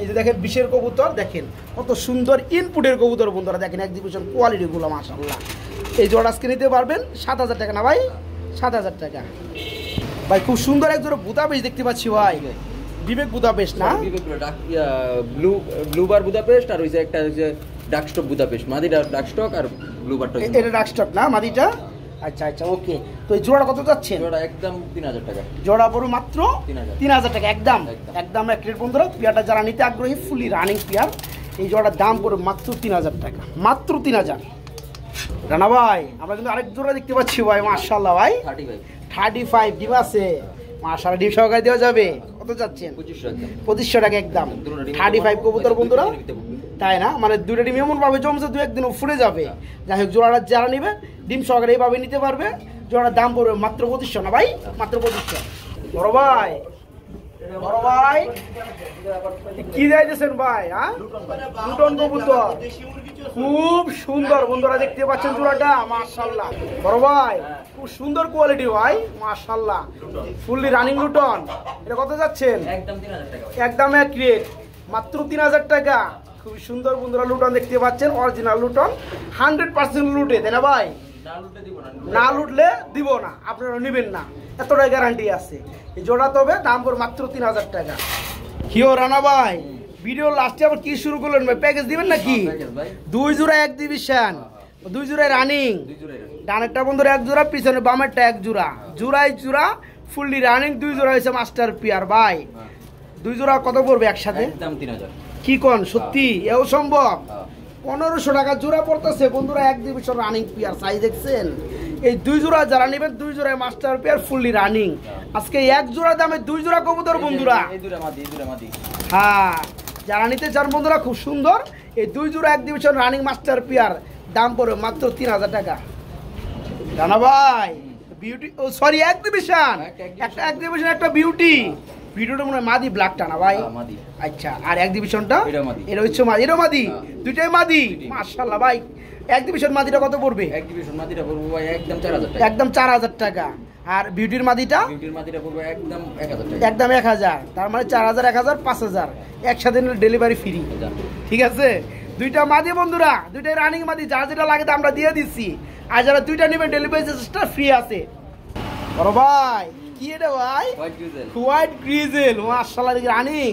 এই যে দেখেন 20 কবুতর, দেখেন কত সুন্দর ইনপুটের কবুতর বন্ধুরা, দেখেন এক্সিবিশন কোয়ালিটি গুলো মাশাআল্লাহ। এই জোড়া আজকে নিতে পারবেন 7000 টাকা না ভাই, 7000 টাকা ভাই। খুব সুন্দর এক জোড়া বুদাপেস্ট দেখতে পাচ্ছি ভাই, বিবেক বুদাপেস্ট না,
ব্লুবার বুদাপেস্ট আর হইছে একটা হইছে ডাকস্টক বুদাপেস্ট, মাদিটা ডাকস্টক আর ব্লুবারটা
এটা ডাকস্টক না মাদিটা। আচ্ছা আচ্ছা ওকে। তো এই জোড়াটা কত যাচ্ছে?
জোড়া একদম 3000 টাকা,
জোড়া পড়বে মাত্র 3000 টাকা একদম একদম। এক রেট বন্ধুরা, পেয়ারটা যারা নিতে আগ্রহী ফুলি রানিং পেয়ার, এই জোড়াটার দাম পড়বে মাত্র 3000 টাকা, মাত্র 3000। রানা ভাই আমরা কিন্তু আরেক জোড়া দেখতে পাচ্ছি ভাই, মাশাআল্লাহ ভাই 35 ডিম আছে, মাশাআল্লাহ ডিম সহকারে দেওয়া যাবে। কত যাচ্ছেন? 2500 টাকা একদম। 35 কবুতর বন্ধুরা, তাই না? মানে দুটো ডিম এমন ভাবে জমছে দু একদিনও ফুরে যাবে। যাই হোক জোড়াটা যারা নিবে ডিম সহকারে এইভাবে নিতে পারবে। জোড়ার দাম পড়বে মাত্র 2500 না ভাই, মাত্র 2500। বড় ভাই, বড় ভাই কি যাইতেছেন ভাই? হ্যাঁ লুটন কবুতর খুব সুন্দর বন্ধুরা, দেখতে পাচ্ছেন জোড়াটা মাশাআল্লাহ। বড় ভাই খুব সুন্দর কোয়ালিটি ভাই মাশাআল্লাহ, ফুললি রানিং লুটন। এটা কত যাচ্ছেন?
একদম 3000 টাকা,
একদম এক রেট মাত্র 3000 টাকা। খুব সুন্দর বন্ধুরা লুটন দেখতে পাচ্ছেন, অরিজিনাল লুটন, 100% লুটে, তাই না ভাই? না লুটলে দিব না, আপনারা নেবেন না, এতটাই গ্যারান্টি আছে। এই জোড়া তবে দাম পড়বে মাত্র 3000 টাকা। কিও রানা ভাই ভিডিও লাস্টে আবার কি শুরু করলেন ভাই? প্যাকেজ দিবেন নাকি? 2 জোড়া এক্সিবিশন, 2 জোড়া রানিং, ডানেরটা বন্ধুরা 1 জোড়া, পিছনে বামেরটা 1 জোড়া, জোড়ায় জোড়া ফুললি রানিং 2 জোড়া হয়েছে মাস্টার পিয়ার ভাই। 2 জোড়া কত পড়বে একসাথে?
একদম 3000।
কি কোন সত্যি? এও সম্ভব? 1500 টাকা জোড়া পড়তেছে বন্ধুরা এক্সিবিশন রানিং পিয়ার। সাইজ দেখছেন? এই 2 জোড়া যারা নেবেন 2 জোড়ায় মাস্টার পেয়ার ফুললি রানিং। আজকে 1 জোড়া দামে 2 জোড়া কবুতর বন্ধুরা।
এই দুটো মাদি।
হ্যাঁ যারা নিতে চান বন্ধুরা খুব সুন্দর এই 2 জোড়া এক্সিবিশন রানিং মাস্টার পেয়ার, দাম পড়বে মাত্র 3000 টাকা। জানা ভাই বিউটি, ও সরি এক্সিবিশন, একটা এক্সিবিশন একটা বিউটি। ভিডিওটা মনে হয় মাদি ব্ল্যাকটা না ভাই? আচ্ছা আর এক্সিবিশনটা এটা হচ্ছে মাদি, এটা মাদি, দুইটাই মাদি মাশাআল্লাহ ভাই। এক্সিবিশন মাদিটা কত পড়বে?
এক্সিবিশন মাদিটা পড়বে ভাই একদম 4000 টাকা,
একদম 4000 টাকা। আর বিউটির মাদিটা?
বিউটির মাদিটা পড়বে একদম 1000 টাকা,
একদম 1000। তার মানে 4000 1000 5000 একসাথে নিলে ডেলিভারি ফ্রি, ঠিক আছে? দুইটা মাদি বন্ধুরা, দুইটাই রানিং মাদি, যা যেটা লাগে আমরা দিয়ে দিচ্ছি। আর যারা দুইটা নেবেন ডেলিভারি চার্জটা ফ্রি আছে। বড় ভাই কি এটা ভাই? হোয়াইট গ্রিজেল মাশাআল্লাহ, রানিং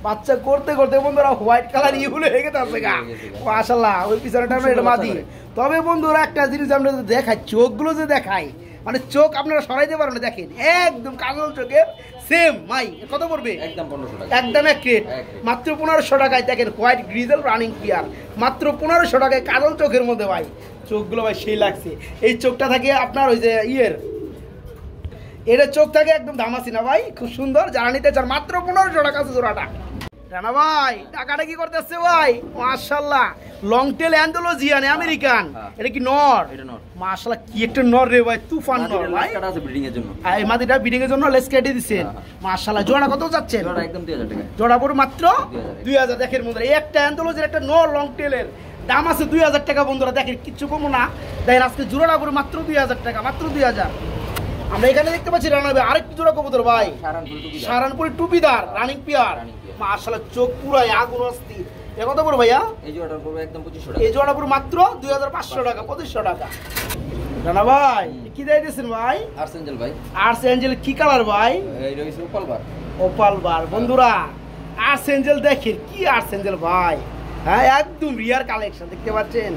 বাচ্চা করতে করতে বন্ধুরা হোয়াইট কালার ইউলে হয়ে গেছে গা মাশাআল্লাহ। ওই পিছনেটা এটা মাদি। তবে বন্ধুরা একটা জিনিস আমরা দেখাই, চোখগুলো যে দেখাই, মানে চোখ আপনারা সরাইতে পারেন না, দেখেন একদম কাজল চোখের সেম। মাই কত পড়বে?
একদম 1500 টাকা,
একদম এক রেট মাত্র 1500 টাকায়। দেখেন হোয়াইট গ্রিজেল রানিং পিয়ার মাত্র 1500 টাকায়, কাজল চোখের মধ্যে ভাই। চোখগুলো ভাই সেই লাগছে। এই চোখটা থাকে আপনার ওই যে ইয়ের, এটা চোখ থাকে একদম দামাসি না ভাই, খুব সুন্দর। যারা নিতে চান মাত্র 1500 টাকা জোড়াটা। রানা ভাই টাকাটা কি করতেছে ভাই? মাশাআল্লাহ লং টেল অ্যান্ডালুজিয়ান আমেরিকান। এটা কি নর?
এটা নর
মাশাআল্লাহ, কি একটা নর রে ভাই, তুফান নর ভাই।
কাটা আছে ব্রিডিং এর জন্য,
এই মাদিটা ব্রিডিং এর জন্য লেস কেটে দিবেন মাশাআল্লাহ। জোড়া কত যাচ্ছে?
জোড়া একদম 2000 টাকা,
জোড়া পড়ে মাত্র 2000। দেখেন বন্ধুরা এই একটা অ্যান্ডালুজিয়ার একটা নর লং টেলের দাম আছে 2000 টাকা বন্ধুরা। দেখেন কিচ্ছু কমো না, দেখেন আজকে জোড়াটা পড়ে মাত্র 2000 টাকা, মাত্র 2000। আমরা এখানে দেখতে পাচ্ছি রানা ভাই আরেকটু জোড়া কবুতর ভাই, সারানপুরি টুপিদার রানিং পিয়ার মাশাআল্লাহ, চোখ পুরাই আগুন অস্থির। এ কত পড়বে ভাইয়া?
এই জোড়াটা পড়বে একদম 2500 টাকা,
এই জোড়া পড়বে মাত্র 2500 টাকা, 2500 টাকা। রানা ভাই কি দিয়েছেন ভাই?
আর্সেঞ্জেল ভাই।
আর্সেঞ্জেল কি কালার ভাই?
এই রইছে ওপাল বার,
ওপাল বার বন্ধুরা। আর্সেঞ্জেল দেখেন কি আর্সেঞ্জেল ভাই, হ্যাঁ একদম রিয়ার কালেকশন দেখতে পাচ্ছেন,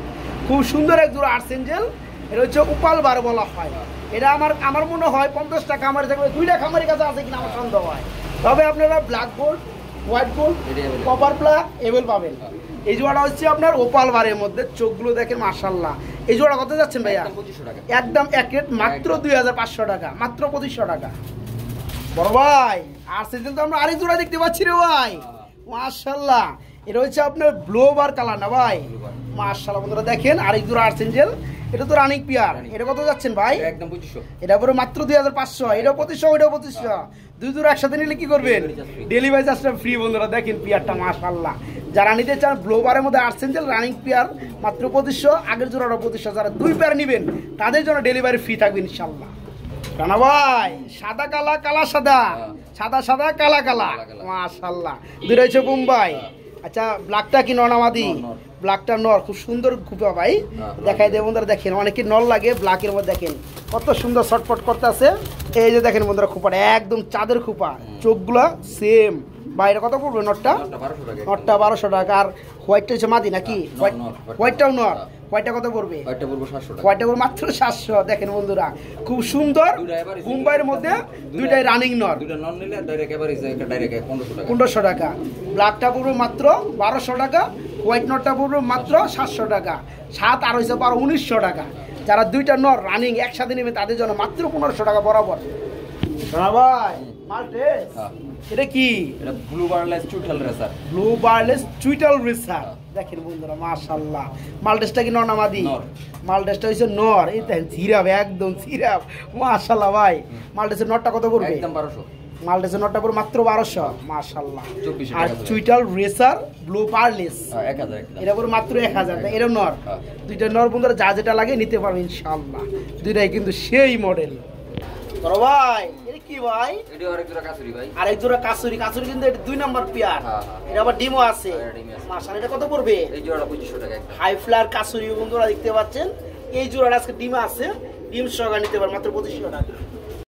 খুব সুন্দর এক জোড়া আর্সেঞ্জেল। এটা হচ্ছে উপাল বার বলা হয়। এটা আমার মনে হয় 50 টাকা খামারে থাকবে, 2টা খামারের কাছে আছে কিনা আমার সন্দেহ হয়। তবে আপনারা black gold, white gold, copper plug evil পাবেন। এই জোড়াটা হচ্ছে আপনার ওপাল বারের মধ্যে, চোখগুলো দেখেন মাশাআল্লাহ। এই জোড়া কত যাচ্ছেন ভাইয়া? একদম এক রেট মাত্র 2500 টাকা, মাত্র 2500 টাকা। বড় ভাই আর সেদিন তো আমরা আরেক জোড়া দেখতে পাচ্ছি রে ভাই মাশাআল্লাহ। এটা হচ্ছে আপনার ব্লোবার কালার না ভাই? মাশাআল্লাহ বন্ধুরা দেখেন, আরেক জোড়া আর্সেঞ্জেল, এটা তো রানিং পিয়ার। এটা কত যাচ্ছেন ভাই?
একদম 2500।
এটা পুরো মাত্র 2500, এটাও 2500, ওইটাও 2500। দুই জোড়া একসাথে নিলে কি করবেন? ডেলিভারি চার্জটা ফ্রি। বন্ধুরা দেখেন পিয়ারটা মাশাআল্লাহ, যারা নিতে চান ব্লোবারের মধ্যে আর্সেঞ্জেল রানিং পিয়ার মাত্র 2500, আগের জোড়াটা 2500। যারা দুই পেয়ার নেবেন তাদের জন্য ডেলিভারি ফ্রি থাকবে ইনশাআল্লাহ। রানা ভাই সাদা কালা, কালা সাদা, সাদা সাদা কালা কালা, মাশাআল্লাহ। দুইটা হচ্ছে বোম্বাই। আচ্ছা ব্ল্যাকটা কি ননামাদি? ব্ল্যাকটা নর, খুব সুন্দর খুপা ভাই, দেখাই দেয় বন্ধুরা। দেখেন অনেকে নর লাগে ব্ল্যাকের মধ্যে, দেখেন কত সুন্দর শর্টপট করতে আছে। এই যে দেখেন বন্ধুরা খুপাটা একদম চাঁদের খুপা, চোখগুলা সেম। বাইরে কত পড়বে নটটা? নটটা 1200 টাকা। আর হোয়াইটটা হচ্ছে মাদি নাকি? হোয়াইটটাও নর, হোয়াইটটা কত পড়বে? হোয়াইটটা পড়বে মাত্র 700। দেখেন বন্ধুরা খুব সুন্দর মুম্বাইয়ের মধ্যে দুইটাই রানিং নর, 1500 টাকা। ব্ল্যাকটা পড়বে মাত্র 1200 টাকা, হোয়াইট নটটা পড়বে মাত্র 700 টাকা। 7 আর হয়েছে 12, 1900 টাকা। যারা দুইটা নর রানিং একসাথে নেবে তাদের জন্য মাত্র 1500 টাকা বরাবর। ভাই মাল্টেস এটা কি?
এটা ব্লু বারলেস চুইটাল রেসার।
ব্লু বারলেস চুইটাল রেসার। দেখেন বন্ধুরা মাশাআল্লাহ, মাল্টেসটা কি নর না মাদি? মাল্টেসটা হইছে নর। এই দেখেন জিরাব, একদম জিরাব, মাশাআল্লাহ ভাই। মাল্টেসের নটটা কত পড়বে?
একদম 1200।
মাল্টেসের নটটা পড়বে মাত্র 1200, মাশাআল্লাহ। আর চুইটাল রেসার ব্লু বারলেস
1000,
এটা পড়বে মাত্র 1000 টাকা। এটা নর। দুইটা নর বন্ধুরা যা যেটা লাগে নিতে পারবে ইনশাআল্লাহ। দুইটাই কিন্তু সেই মডেল। বড় ভাই এটা কি ভাই?
এটা আরেক জোড়া কাসুরি ভাই।
আরেক জোড়া কাসুরি। কাসুরি কিন্তু এটা 2 নাম্বার পেয়ার। এটা আবার ডিমও আছে। মাশাআল্লাহ, এটা কত পড়বে?
এই জোড়াটা 2500 টাকা।
হাই ফ্লায়ার কাসুরি বন্ধুরা দেখতে পাচ্ছেন, এই জোড়াটা আজকে ডিম আছে, ডিম সহকারে নিতে পারবেন মাত্র 2500 টাকা।